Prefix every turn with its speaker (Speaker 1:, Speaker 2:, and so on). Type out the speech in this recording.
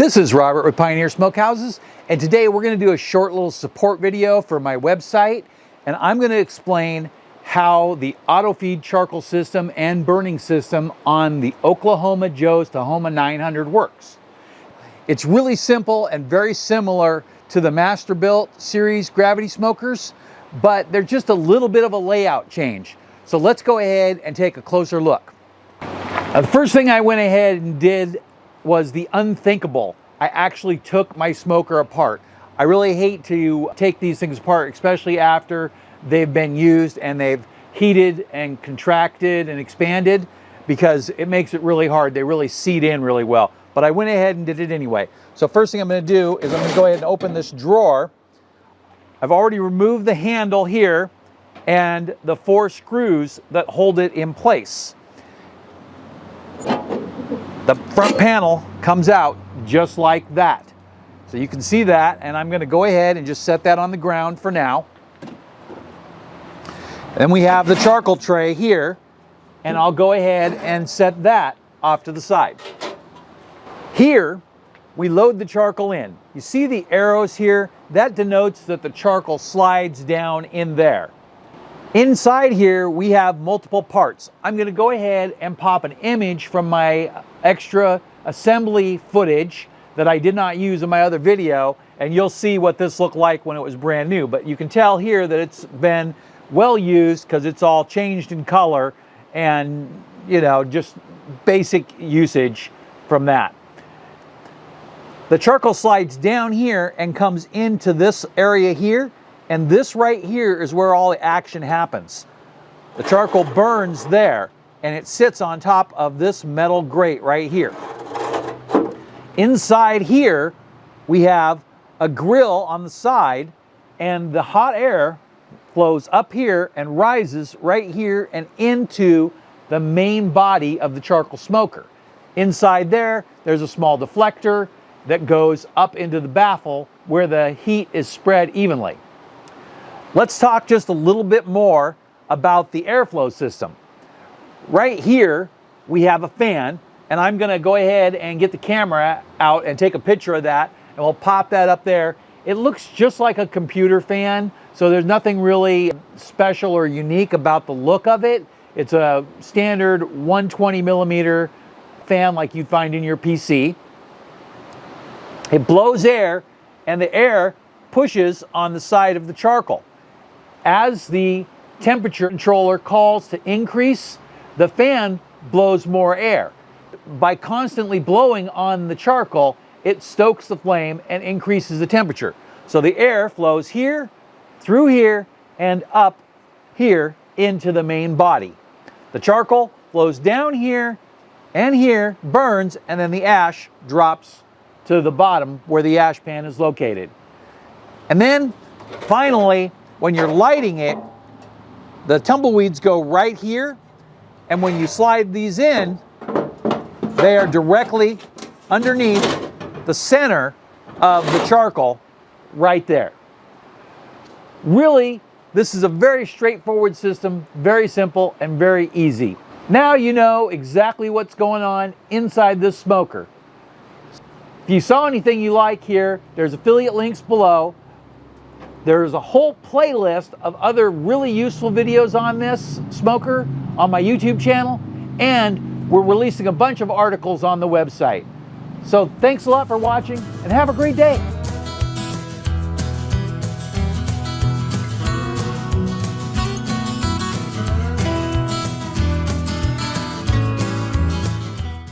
Speaker 1: This is Robert with Pioneer Smokehouses, and today we're going to do a short little support video for my website, and I'm going to explain how the auto feed charcoal system and burning system on the Oklahoma Joe Tahoma 900 works. It's really simple and very similar to the Masterbuilt series gravity smokers, but they're just a little bit of a layout change. So let's go ahead and take a closer look. The first thing I went ahead and did was the unthinkable. I actually took my smoker apart. I really hate to take these things apart, especially after they've been used and they've heated and contracted and expanded, because it makes it really hard. They really seat in really well. But I went ahead and did it anyway. So first thing I'm going to do is I'm going to go ahead and open this drawer. I've already removed the handle here and the 4 screws that hold it in place. The front panel comes out just like that. So you can see that, and I'm going to go ahead and just set that on the ground for now. Then we have the charcoal tray here, and I'll go ahead and set that off to the side. Here, we load the charcoal in. You see the arrows here? That denotes that the charcoal slides down in there. Inside here, we have multiple parts. I'm going to go ahead and pop an image from my extra assembly footage that I did not use in my other video, and you'll see what this looked like when it was brand new. But you can tell here that it's been well used because it's all changed in color and, you know, just basic usage from that. The charcoal slides down here and comes into this area here, and this right here is where all the action happens. The charcoal burns there, and it sits on top of this metal grate right here. Inside here, we have a grill on the side, and the hot air flows up here and rises right here and into the main body of the charcoal smoker. Inside there, there's a small deflector that goes up into the baffle where the heat is spread evenly. Let's talk just a little bit more about the airflow system. Right here, we have a fan, and I'm gonna go ahead and get the camera out and take a picture of that, and we'll pop that up there. It looks just like a computer fan, so there's nothing really special or unique about the look of it. It's a standard 120 millimeter fan like you'd find in your PC. It blows air, and the air pushes on the side of the charcoal. As the temperature controller calls to increase, the fan blows more air. By constantly blowing on the charcoal, it stokes the flame and increases the temperature. So the air flows here, through here, and up here into the main body. The charcoal flows down here and here, burns, and then the ash drops to the bottom where the ash pan is located. And then finally, when you're lighting it, the tumbleweeds go right here, and when you slide these in, they are directly underneath the center of the charcoal right there. Really, this is a very straightforward system, very simple and very easy. Now you know exactly what's going on inside this smoker. If you saw anything you like here, there's affiliate links below. There's a whole playlist of other really useful videos on this smoker on my YouTube channel, and we're releasing a bunch of articles on the website. So thanks a lot for watching, and have a great day.